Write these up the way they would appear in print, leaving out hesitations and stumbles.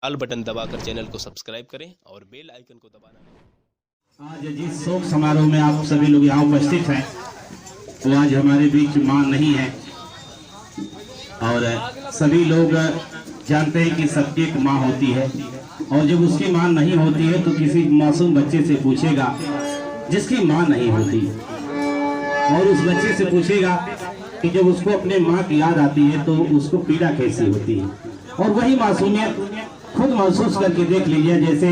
लाल button दबाकर channel को subscribe करें और बेल आइकन को दबाना। आज जिस शोक समारोह में आप सभी लोग यहाँ उपस्थित हैं वो आज हमारे बीच मां नहीं है और सभी लोग जानते हैं कि सबकी एक मां होती है और जब उसकी मां नहीं होती है तो किसी मासूम बच्चे से पूछेगा जिसकी मां नहीं होती और उस बच्चे से पूछेगा कि जब उसको अपने मां की याद आती है तो उसको पीड़ा कैसी होती है। और वही मासूमियत खुद महसूस करके देख लीजिए, जैसे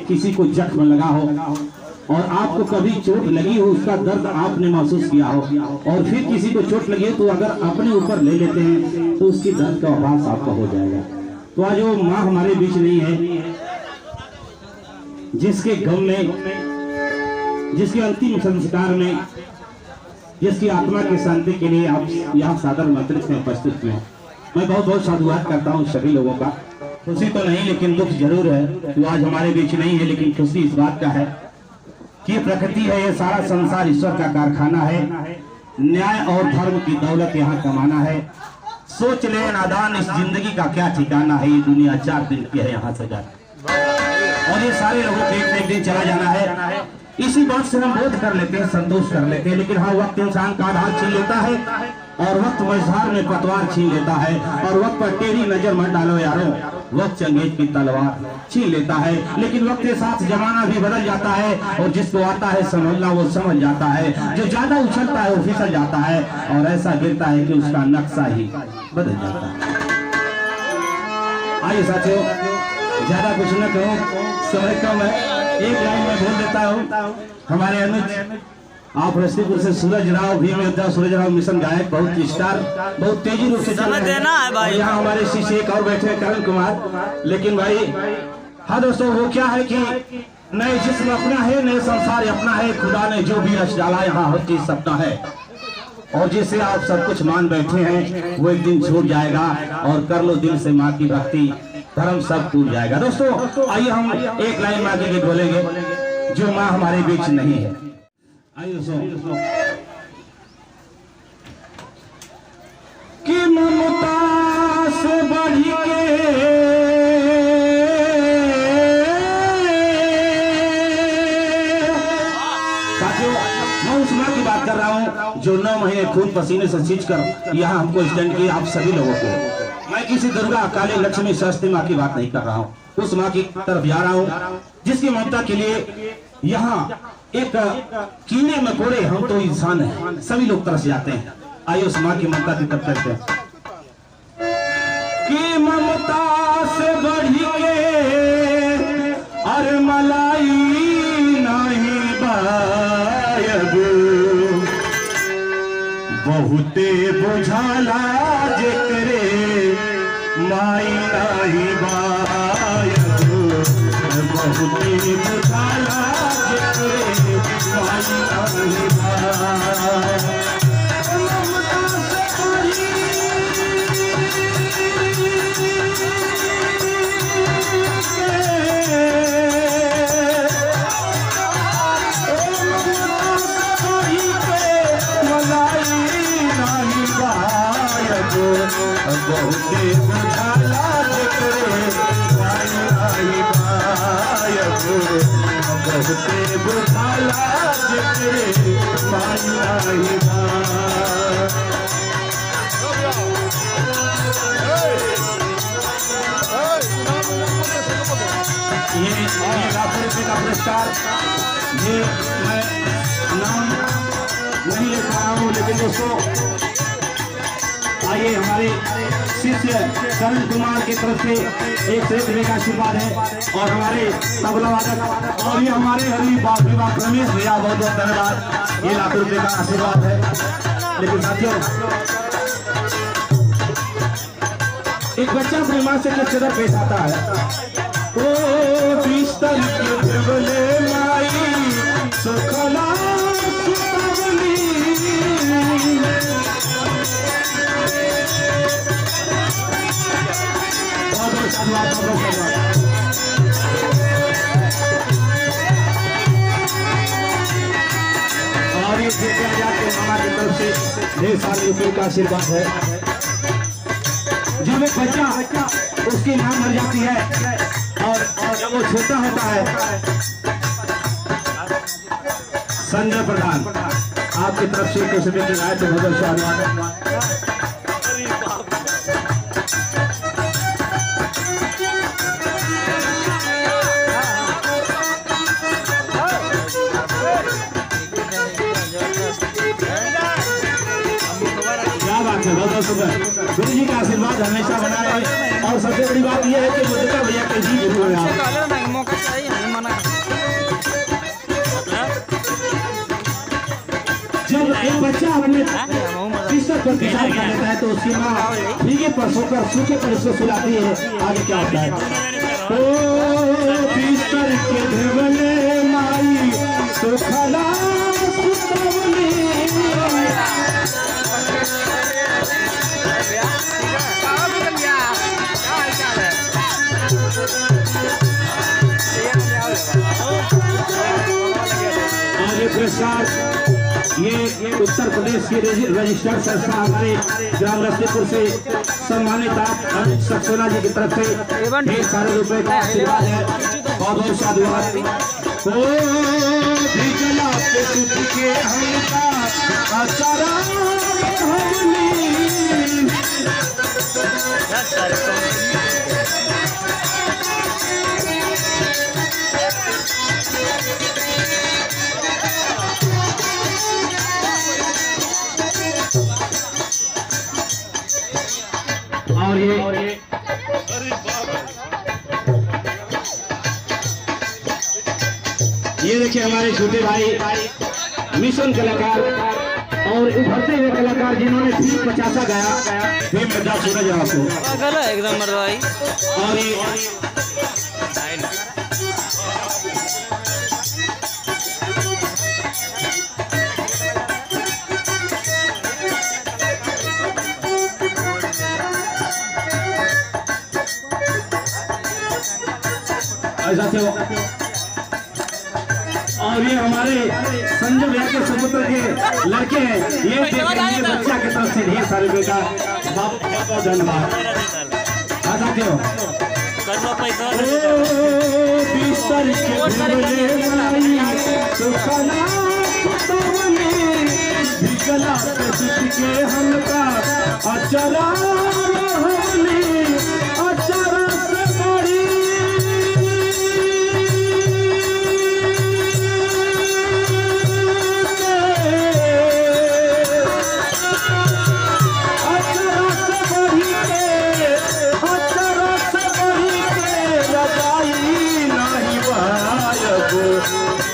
किसी को जख्म लगा हो और आपको कभी चोट लगी हो, उसका दर्द आपने महसूस किया हो और फिर किसी को चोट लगी हो तो अगर अपने ऊपर ले लेते हैं तो उसकी दर्द का आभास आपका हो जाएगा। तो आज वो माँ हमारे बीच नहीं है, जिसके गम में, जिसके अंतिम संस्कार में, जिसकी आत्मा की शांति के लिए आप यहाँ सादर आमंत्रित हैं, उपस्थित हैं। मैं बहुत बहुत साधुवाद करता हूँ सभी लोगों का। खुशी तो नहीं लेकिन दुख जरूर है कि आज हमारे बीच नहीं है, लेकिन खुशी इस बात का है कि प्रकृति है, ये सारा संसार ईश्वर का कारखाना है। न्याय और धर्म की दौलत यहाँ कमाना है। सोच ले नादान, इस जिंदगी का क्या ठिकाना है, ये दुनिया 4 दिन की है यहाँ से जाकर और ये सारे लोगों को एक दिन चला जाना है। इसी बात से हम बोध कर लेते हैं, संतोष कर लेते हैं, लेकिन हाँ वक्त इंसान का आधार छीन लेता है और वक्त मझधार में पतवार छीन लेता है और वक्त पर टेढ़ी नजर मत डालो यारों, वक्त चंगेज की तलवार छीन लेता है। लेकिन वक्त के साथ जमाना भी बदल जाता है और जिसको आता है समझना वो समझ जाता है, जो ज्यादा उछलता है वो फिसल जाता है और ऐसा गिरता है कि उसका नक्शा ही बदल जाता है। आइए साथियों, ज्यादा कुछ न कहो, समय कम है, एक लाइन में बोल देता हूँ। हमारे अनुज आप रस्तीपुर से सूरज राव भी सूरज राव मिशन गायक, बहुत स्टार, बहुत तेजी रूप से चल देना है भाई। यहाँ हमारे शिष्य एक और बैठे हैं करण कुमार। लेकिन भाई हाँ दोस्तों, वो क्या है कि नए जिस्म अपना है, नए संसार अपना है। खुदा ने जो भी रच डाला यहाँ हर चीज सपना है और जिसे आप सब कुछ मान बैठे हैं वो एक दिन छूट जाएगा और कर लो दिल से माँ की भक्ति, धर्म सब टूट जाएगा। दोस्तों आइए हम एक लाइन माँ के बोलेंगे, जो माँ हमारे बीच नहीं है। आइए दोस्तों, कि ममता से बढ़ के साथियों, मैं उस माँ की बात कर रहा हूँ जो 9 महीने खून पसीने से सींच कर यहाँ हमको स्टैंड किया, आप सभी लोगों को। मैं किसी दुर्गा काली लक्ष्मी सरस्वती माँ की बात नहीं कर रहा हूँ, उस माँ की तरफ जा रहा हूँ जिसकी ममता के लिए यहाँ एक कीड़े मकोड़े हम तो इंसान हैं, सभी लोग तरस जाते हैं। आइए उस माँ की ममता की तरफ करते हैं कि ममता से बढ़ के अरे मलाई नहीं बायब, बहुते बुझाला जेकरे माई नहीं बायब, बहुते बुझाला जेकरे माई नहीं बायब। बहुते बुझाला जेकरे माई नहीं बायब, बहुते बुझाला जेकरे माई नहीं बायब। ये ₹1,00,000 का पुरस्कार, ये मैं नाम नहीं लिख रहा हूँ, लेकिन दोस्तों आइए हमारे शिष्य करण कुमार की तरफ से एक से का आशीर्वाद है और हमारे तबला वादक और ये हमारे हरी विवाह रमेश भैया, बहुत बहुत धन्यवाद। ये ₹1,00,000 का आशीर्वाद है। लेकिन साथियों, एक बच्चा अपनी माँ से किस तरह पेश आता है, ओ बिस्तर के देवले माई सुखला सुतवली, और ये मामा की तरफ से ढेर सारे रुपये का आशीर्वाद है। जब एक बच्चा उसकी मां मर जाती है और जब वो छोटा होता है, संजय प्रधान आपकी तरफ से कुछ भी आए तो बहुत स्वागत। बहुत सुंदर, गुरु जी का आशीर्वाद हमेशा बना रहे। और सबसे बड़ी बात यह है कि मुझे भैया के जी गुरु है। जब एक बच्चा अपने बिस्तर पर पेशाब कर लेता है तो उसकी माँ भीगे पर सोकर सूखे पर उसको सुलाती है। आगे क्या होता है? ओ बिस्तर के ढेवले माई सुखला सुतवली। ये उत्तर प्रदेश की रजिस्टर्ड संस्था हमारे ग्राम रस्तेपुर से सम्मानित आप सक्सेना जी की तरफ से ढेर सारे रुपए का आशीर्वाद है। बहुत बहुत साधुवाद। और ये देखिए हमारे छोटे भाई मिशन कलाकार और उभरते हुए कलाकार जिन्होंने भीम 50 गाया, भीम 50 सूरज आपको एकदम मर भाई। और ये हमारे संजय भैया के सपुत्र के लड़के हैं। ये बच्चा की तरफ से ढेर सारे बेटा बहुत धन्यवाद।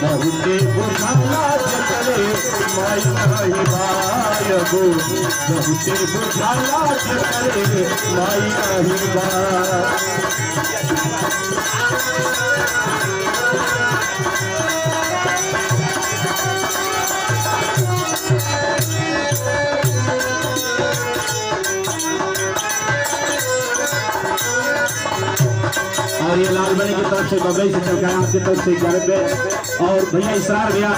बहुते बुझाला चले माई नहीं बायगो, बहुते बुझाला चले माई नहीं बाय। और ये लाल बनी की तरफ से बबई से चलकर आपकी तरफ से 11 पे और भैया इसरार भैया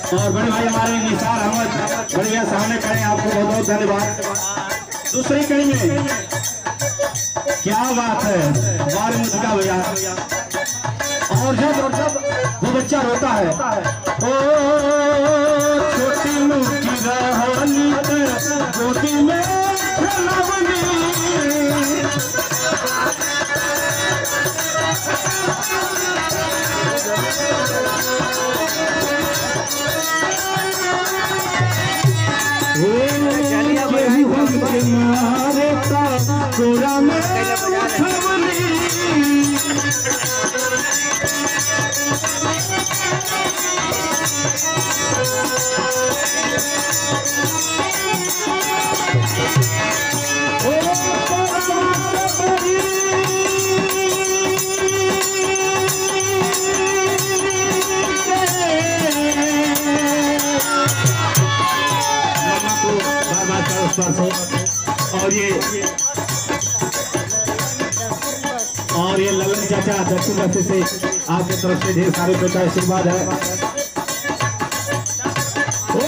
और बड़े भाई हमारे निसार अहमद बढ़िया सामने खड़े, आपको बहुत बहुत धन्यवाद। दूसरी कड़ी में क्या बात है, बाल मुझका भैया। और जब वो बच्चा रोता है, ओ छोटी मुझकी रानी गोदी में खिलौनी, कोरा में और ये ललन चाचा दक्षिण बच्चे से आपकी तरफ से ढेर सारे बेटा आशीर्वाद है। ओ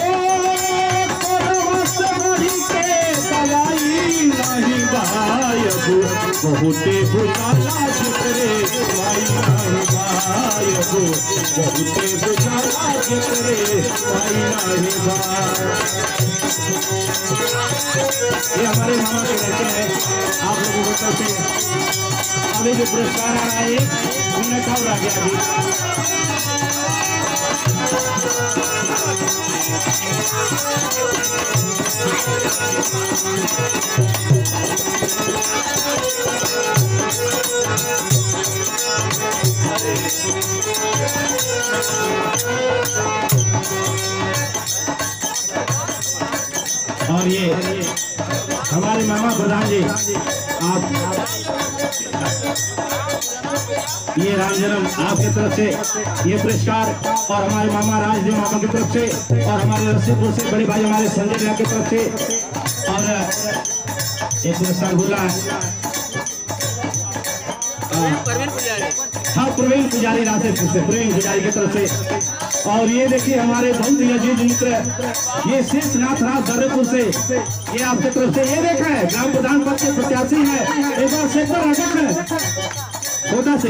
बहुते बुझाला जितरे माई नाही बाय हो, बहुते बुझाला जितरे माई नाही बाय। ये हमारे मामा के लड़के हैं, आप लोगों को तरफ से अभी जो पुरस्कार आ रहा है उन्हें कब आ गया और ये हमारे मामा प्रधान जी, आप ये राम जन्म आपकी तरफ से ये पुरस्कार, और हमारे मामा राजदेव मामा की तरफ से, और हमारे रसीदपुर से बड़े भाई हमारे संजय भैया की तरफ से, और एक पुरस्कार बोला हाँ प्रवीण पुजारी राजदेव से, प्रवीण पुजारी की तरफ से। और ये देखिए हमारे बहुत ही अजीज मित्र ये शेषनाथ राज दर्रेपुर से, ये आपकी तरफ से ये देखा है ग्राम प्रधान पद के प्रत्याशी है, एक बार सेक्टर अध्यक्ष है कोटा से,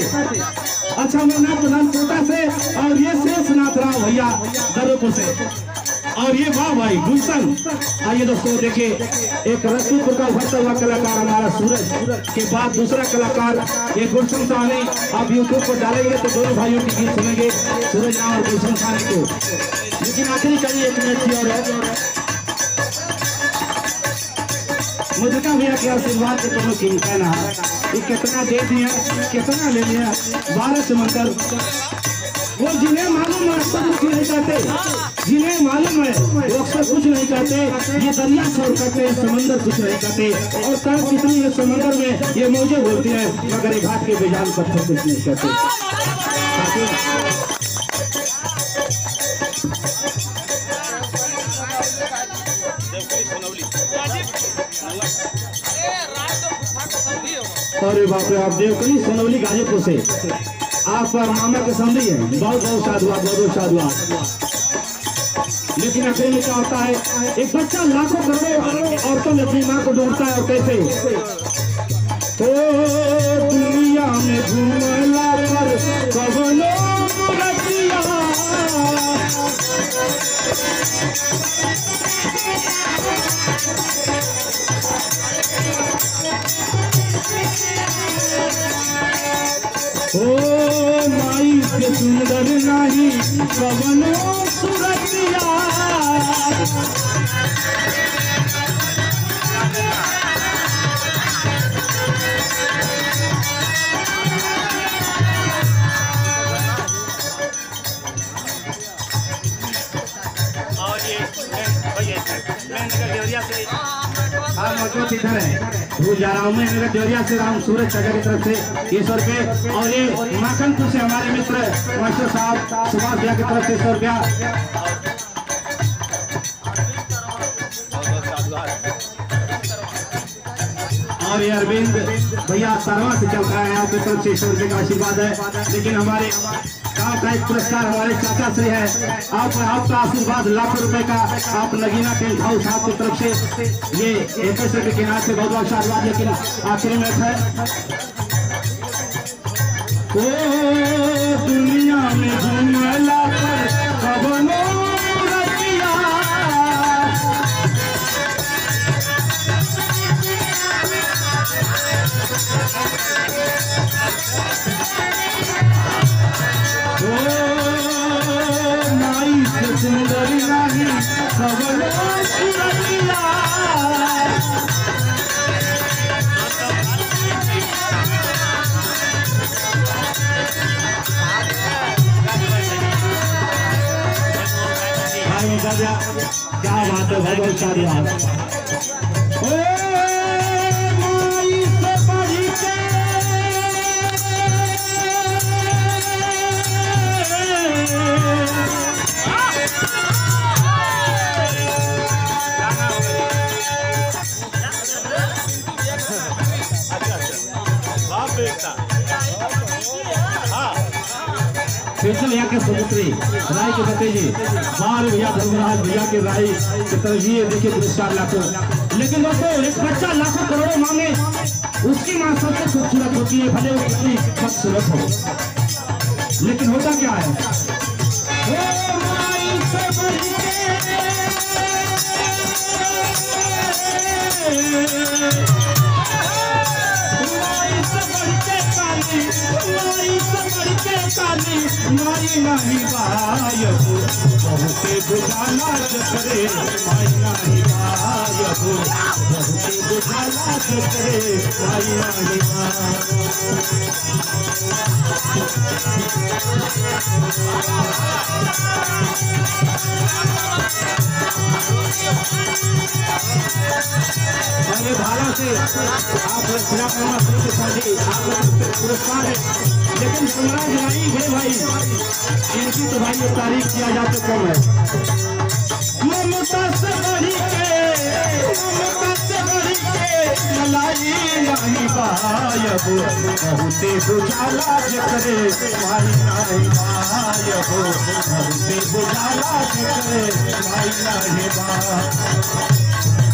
अच्छा मैं प्रधान कोटा से, और ये शेषनाथ राव भैया दर्रेपुर से। और ये वाह भाई गुलशन। आइए दोस्तों देखिए एक रसूलपुर का उभरता हुआ कलाकार हमारा सूरज के बाद दूसरा कलाकार ये गुलशन साहनी, आप यूट्यूब पर डालेंगे तो दोनों भाइयों की गीत सुनेंगे, सूरज नाम और गुलशन साहनी को। लेकिन आखिरी कड़ी एक मिनट की और है, मुद्रिका भैया के आशीर्वाद के दोनों की कहना ये कितना दे दिया कितना ले लिया, 12 समंदर वो जिन्हें मालूम है अक्सर कुछ नहीं कहते, जिन्हें मालूम है वो अक्सर कुछ नहीं कहते, ये दरिया छोड़ करते हैं समंदर कुछ नहीं कहते, और तब कितनी ये समंदर में ये मौजें बोलती हैं मगर ये घाट के बेजान पत्थर कुछ नहीं कहते। अरे बाप रे, आप देवकली सोनवली गाजीपुर से आप मामा के समझी है, बहुत बहुत साधुवाद, बहुत बहुत साधुवाद। लेकिन अकेले में क्या होता है, एक बच्चा लाखों करोड़ों औरतों में अपनी माँ को ढूंढता है, और कैसे तो दुनिया में घूमला पर कवनो रतिया, ओ माई के सुंदर नहीं कवनो सुरतिया, और ये देवरिया से मौजूद इधर है, भूल जा रहा हूँ मैं, नगर देवरिया से राम सूरज चाचा की तरफ से 100 रुपये, और ये माखनपुर से हमारे मित्र मास्टर साहब सुभाष भैया की तरफ से 100 रुपया, और ये अरविंद भैया सरवा से चल रहा है, आपकी तरफ से 100 रुपये का आशीर्वाद है। लेकिन हमारे गाँव का एक पुरस्कार हमारे चाचा से है, आपका आशीर्वाद लाखों रुपए का, आप नगीना टेंट हाउस आपकी तरफ से ये 21 रुपये के नाम से बहुत बहुत आशीर्वाद। लेकिन आखिरी में है ओ दुनिया में घूमला पर कवनो रतिया, सुंदर नहीं कवनो सुरतिया, क्या बात है, बहुत सारी भैया के समुद्री राय के भतीजे बाल भैया धर्मराज भैया के राय की तरफ ये देखिए पुरस्कार लाखों। लेकिन दोस्तों एक बच्चा लाखों करोड़ों मांगे उसकी माँ सबसे खूबसूरत होती है, भले वो कितनी खूबसूरत हो। लेकिन होता क्या है, माई से बढ़ के काली, माई से बढ़ के काली, माई नहीं गायब, बहुते बुझाना जकरे, माई नहीं गायब, बहुते बुझाना जकरे, माई नहीं गायब। मैंने भाला से आप लोग खिला करना सही के साथ ही आप लोग पुरस्कार है, लेकिन 15 जुलाई है भाई, इनकी तो भाई ये तारीख किया जाता कम है। ममता से बढ़ी के, ममता से बढ़ी के मलाई नहीं गायब, बहुते बुझाला जकरे, माई नहीं गायब, बहुते बुझाला जकरे, माई नहीं गायब।